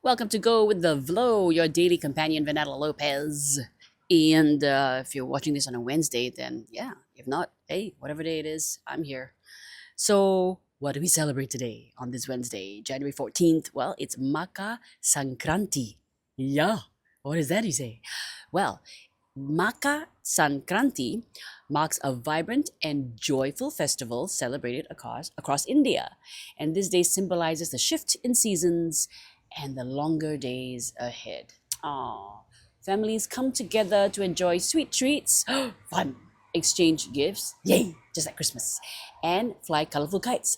Welcome to Go with the Vlo, your daily companion, Vernetta Lopez. And if you're watching this on a Wednesday, then yeah. If not, hey, whatever day it is, I'm here. So, what do we celebrate today on this Wednesday, January 14th? Well, it's Maka Sankranti. Yeah. What is that you say? Well, Maka Sankranti marks a vibrant and joyful festival celebrated across India. And this day symbolizes the shift in seasons and the longer days ahead. Aww. Families come together to enjoy sweet treats, fun, exchange gifts, yay, just like Christmas, and fly colorful kites.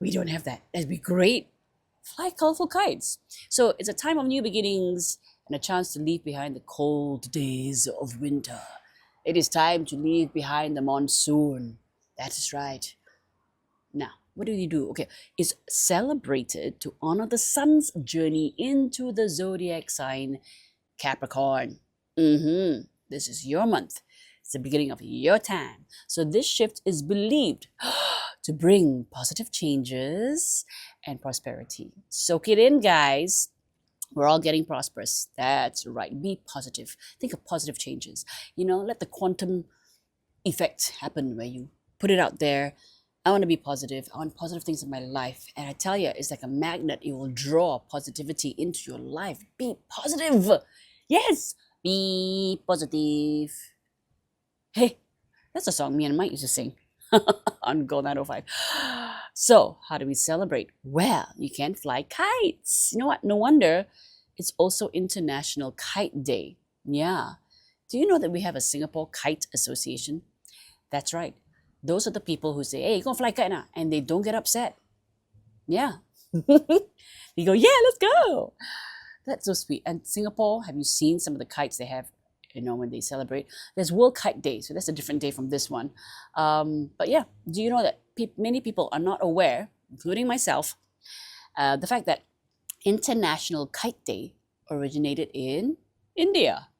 We don't have that. That'd be great. Fly colorful kites. So it's a time of new beginnings and a chance to leave behind the cold days of winter. It is time to leave behind the monsoon. That is right. Now, what do you do? Okay, it's celebrated to honor the sun's journey into the zodiac sign Capricorn. This is your month. It's the beginning of your time. So this shift is believed to bring positive changes and prosperity. Soak it in, guys. We're all getting prosperous. That's right. Be positive. Think of positive changes. Let the quantum effect happen where you put it out there. I want to be positive. I want positive things in my life. And I tell you, it's like a magnet. It will draw positivity into your life. Be positive. Yes. Be positive. Hey, that's a song me and Mike used to sing on Go 905. So, how do we celebrate? Well, you can fly kites. You know what? No wonder it's also International Kite Day. Yeah. Do you know that we have a Singapore Kite Association? That's right. Those are the people who say, hey, you gonna fly kite now? And they don't get upset. Yeah. You go, yeah, let's go. That's so sweet. And Singapore, have you seen some of the kites they have, when they celebrate? There's World Kite Day, so that's a different day from this one. But yeah, do you know that many people are not aware, including myself, the fact that International Kite Day originated in India?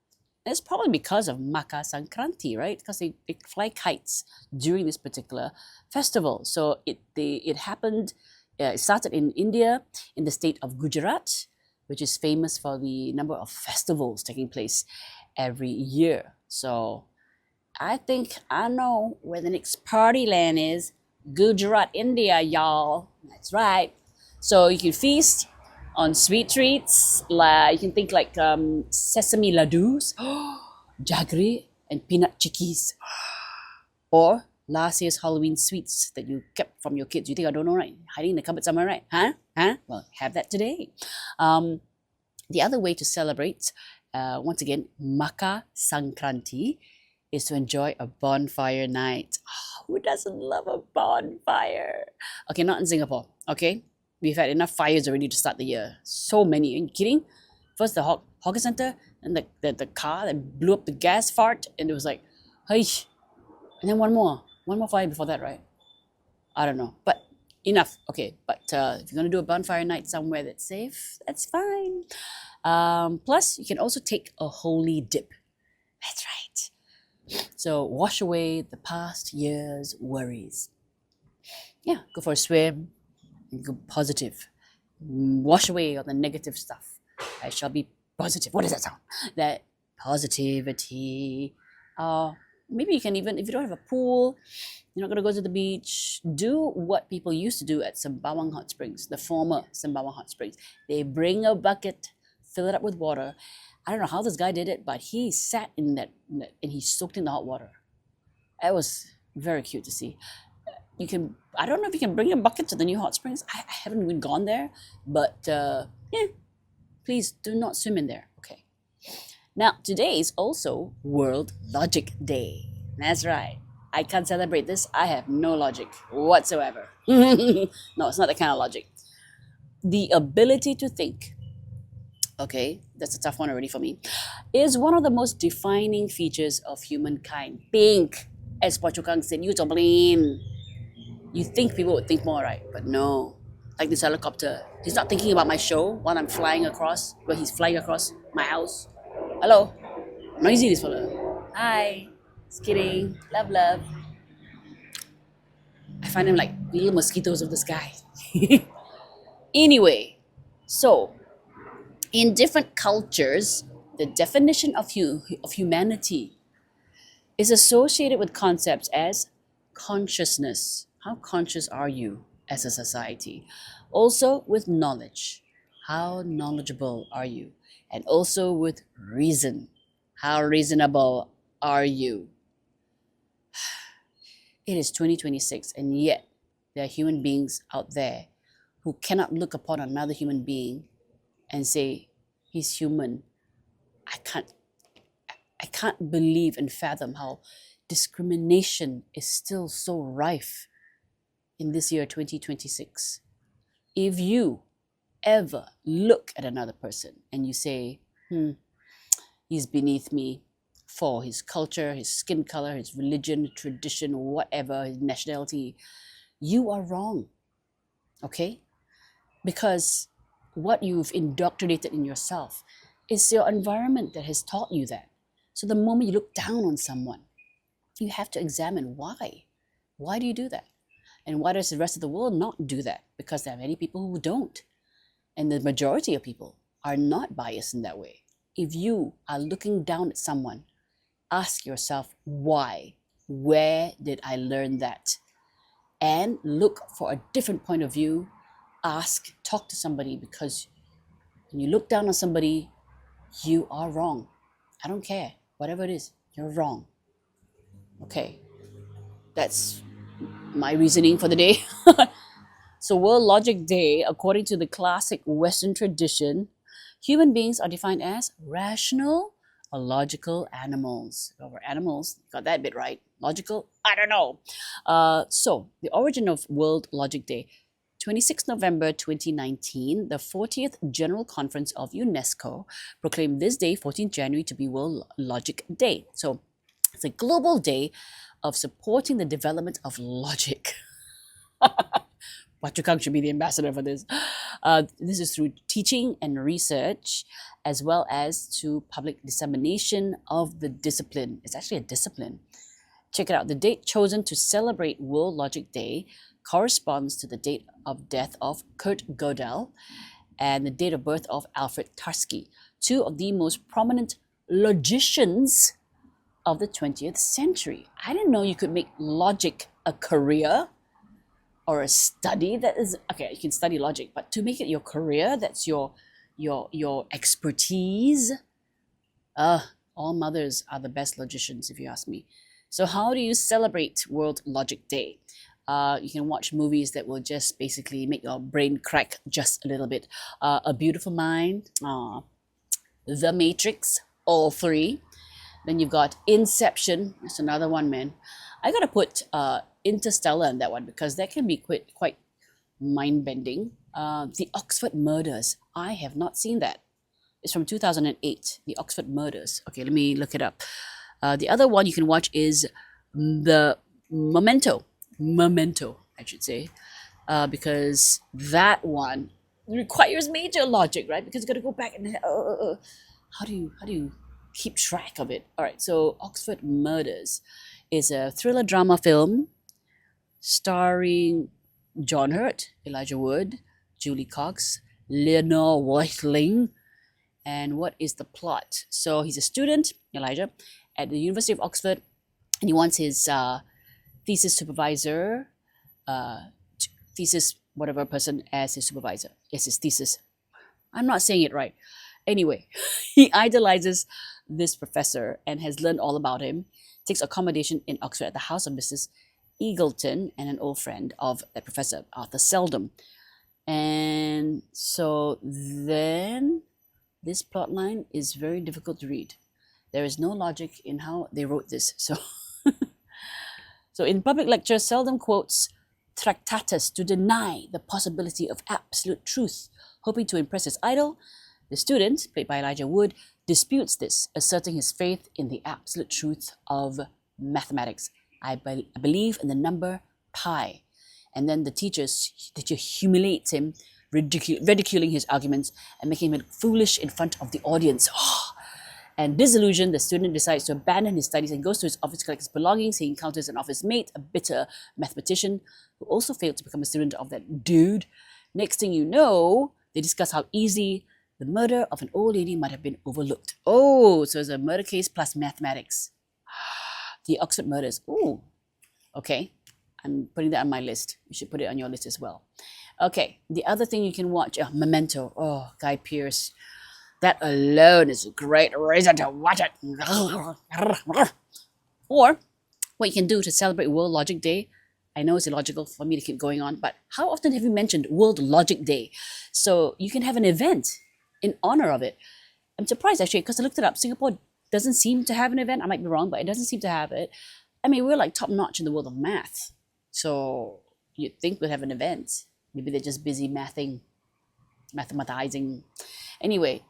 It's probably because of Maka Sankranti, right? Because they fly kites during this particular festival. So it happened, it started in India, in the state of Gujarat, which is famous for the number of festivals taking place every year. So I think I know where the next party land is. Gujarat, India, y'all. That's right. So you can feast on sweet treats. You can think like sesame laddus, jaggery, and peanut chickies. Or last year's Halloween sweets that you kept from your kids. You think I don't know, right? Hiding in the cupboard somewhere, right? Huh? Well, have that today. The other way to celebrate, once again, Maka Sankranti, is to enjoy a bonfire night. Oh, who doesn't love a bonfire? Okay, not in Singapore, okay? We've had enough fires already to start the year. So many. Are you kidding? First the hawker center, and the car that blew up the gas fart, and it was like, hey. And then one more fire before that, right? I don't know. But enough. Okay, but if you're going to do a bonfire night somewhere that's safe, that's fine. Plus, you can also take a holy dip. That's right. So wash away the past year's worries. Yeah, go for a swim and go positive. Wash away all the negative stuff. I shall be positive. What does that sound? That positivity. Maybe you can even, if you don't have a pool, you're not going to go to the beach, do what people used to do at Sembawang Hot Springs, the former Sembawang Hot Springs. They bring a bucket, fill it up with water. I don't know how this guy did it, but he sat in that and he soaked in the hot water. It was very cute to see. I don't know if you can bring a bucket to the new hot springs. I haven't even gone there, but yeah, please do not swim in there. Okay. Now, today is also World Logic Day. That's right. I can't celebrate this. I have no logic whatsoever. No, it's not that kind of logic. The ability to think, okay, that's a tough one already for me, is one of the most defining features of humankind. Think, as Pochukang said, you don't blame. You think people would think more, right? But no. Like this helicopter. He's not thinking about my show while I'm flying across, while he's flying across my house. Hello? Noisy this fella. Hi. Just kidding. Love, love. I find them like little mosquitoes of the sky. Anyway, so In different cultures, the definition of humanity is associated with concepts as consciousness. How conscious are you as a society? Also with knowledge. How knowledgeable are you? And also with reason. How reasonable are you? It is 2026, and yet there are human beings out there who cannot look upon another human being and say, he's human. I can't I can't believe and fathom how discrimination is still so rife in this year 2026. If you ever look at another person and you say, he's beneath me for his culture, his skin color, his religion, tradition, whatever, his nationality, you are wrong. Okay? Because what you've indoctrinated in yourself is your environment that has taught you that. So the moment you look down on someone, you have to examine why. Why do you do that? And why does the rest of the world not do that? Because there are many people who don't. And the majority of people are not biased in that way. If you are looking down at someone, ask yourself why. Where did I learn that? And look for a different point of view. Ask, talk to somebody, because when you look down on somebody, you are wrong. I don't care. Whatever it is, you're wrong. Okay, that's my reasoning for the day. So, World Logic Day, according to the classic Western tradition, human beings are defined as rational or logical animals. Or animals, got that bit right. Logical? I don't know. So, the origin of World Logic Day. 26 November 2019, the 40th General Conference of UNESCO proclaimed this day, 14th January, to be World Logic Day. So it's a global day of supporting the development of logic. Pachukang should be the ambassador for this. This is through teaching and research, as well as to public dissemination of the discipline. It's actually a discipline. Check it out. The date chosen to celebrate World Logic Day corresponds to the date of death of Kurt Gödel and the date of birth of Alfred Tarski, two of the most prominent logicians of the 20th century. I didn't know you could make logic a career or a study. That is okay, you can study logic, but to make it your career, that's your expertise. All mothers are the best logicians, if you ask me. So how do you celebrate World Logic Day? You can watch movies that will just basically make your brain crack just a little bit. A Beautiful Mind, The Matrix, all three. Then you've got Inception. That's another one, man. I gotta put Interstellar in that one because that can be quite mind-bending. The Oxford Murders. I have not seen that. It's from 2008. The Oxford Murders. Okay, let me look it up. The other one you can watch is the Memento, I should say, because that one requires major logic, right? Because you got to go back and how do you keep track of it? All right, so Oxford Murders is a thriller drama film starring John Hurt, Elijah Wood, Julie Cox, Leonore Whiteling. And what is the plot? So he's a student, Elijah, at the University of Oxford, and he wants his thesis supervisor, thesis whatever person as his supervisor. Yes, his thesis. I'm not saying it right. Anyway, he idolizes this professor and has learned all about him. Takes accommodation in Oxford at the house of Mrs. Eagleton and an old friend of that professor, Arthur Seldom. And so then this plotline is very difficult to read. There is no logic in how they wrote this. So in public lectures, Seldom quotes Tractatus to deny the possibility of absolute truth, hoping to impress his idol. The student, played by Elijah Wood, disputes this, asserting his faith in the absolute truth of mathematics. I believe in the number pi. And then the teacher humiliates him, ridiculing his arguments and making him look foolish in front of the audience. And disillusioned, the student decides to abandon his studies and goes to his office to collect his belongings. He encounters an office mate, a bitter mathematician, who also failed to become a student of that dude. Next thing you know, they discuss how easy The murder of an old lady might have been overlooked. Oh, so it's a murder case plus mathematics. The Oxford murders. Ooh, okay. I'm putting that on my list. You should put it on your list as well. Okay, the other thing you can watch, Memento. Oh, Guy Pearce. That alone is a great reason to watch it. Or what you can do to celebrate World Logic Day. I know it's illogical for me to keep going on, but how often have you mentioned World Logic Day? So you can have an event in honor of it. I'm surprised actually, because I looked it up. Singapore doesn't seem to have an event. I might be wrong, but it doesn't seem to have it. I mean, we're like top notch in the world of math. So you'd think we'd have an event. Maybe they're just busy mathematizing. Anyway,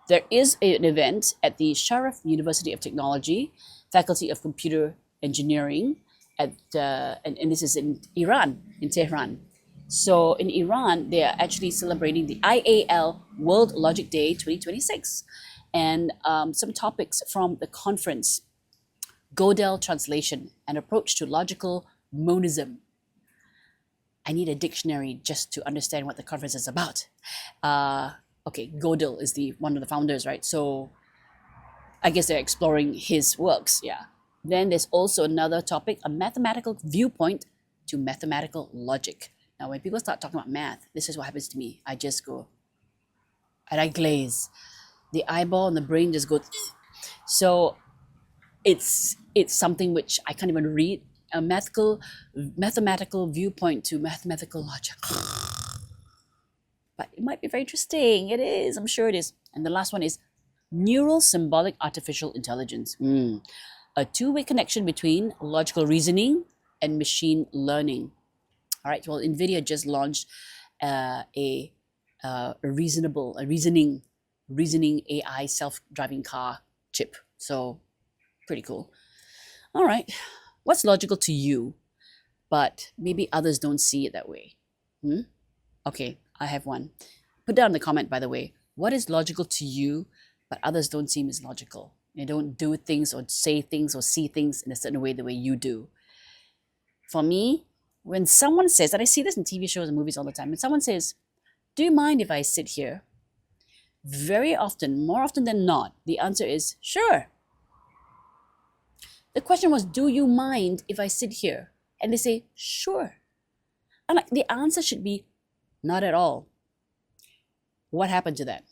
there is an event at the Sharif University of Technology, Faculty of Computer Engineering, and this is in Iran, in Tehran. So in Iran, they are actually celebrating the IAL World Logic Day 2026. And some topics from the conference: Gödel translation, an approach to logical monism. I need a dictionary just to understand what the conference is about. Okay, Gödel is one of the founders, right? So I guess they're exploring his works, yeah. Then there's also another topic, a mathematical viewpoint to mathematical logic. Now, when people start talking about math, this is what happens to me. I just go, and I glaze. The eyeball and the brain just go. So it's something which I can't even read. A mathematical viewpoint to mathematical logic. But it might be very interesting. It is. I'm sure it is. And the last one is neural symbolic artificial intelligence. A two-way connection between logical reasoning and machine learning. All right. Well, NVIDIA just launched a reasoning AI self-driving car chip. So pretty cool. All right. What's logical to you, but maybe others don't see it that way? Okay, I have one. Put down in the comment, by the way. What is logical to you, but others don't seem as logical? They don't do things or say things or see things in a certain way the way you do. For me, when someone says, and I see this in TV shows and movies all the time, when someone says, do you mind if I sit here? Very often, more often than not, the answer is, sure. The question was, do you mind if I sit here? And they say, sure. And like, the answer should be, not at all. What happened to that?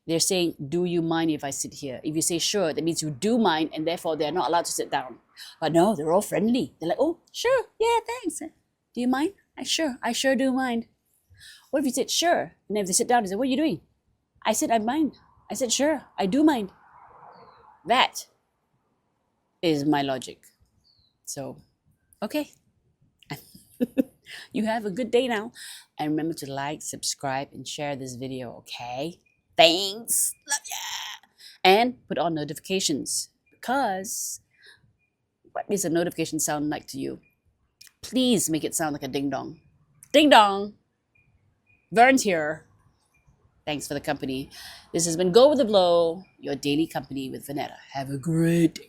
They're saying, do you mind if I sit here? If you say sure, that means you do mind, and therefore they're not allowed to sit down. But no, they're all friendly. They're like, oh, sure, yeah, thanks. Do you mind? I sure do mind. What if you said sure? And then if they sit down, they say, what are you doing? I said, I mind. I said, sure, I do mind. That is my logic. So, okay. You have a good day now. And remember to like, subscribe, and share this video, okay? Thanks. Love ya. And put on notifications, because what does a notification sound like to you? Please make it sound like a ding dong. Ding dong. Vern's here. Thanks for the company. This has been Go With The Blow, your daily company with Vernetta. Have a great day.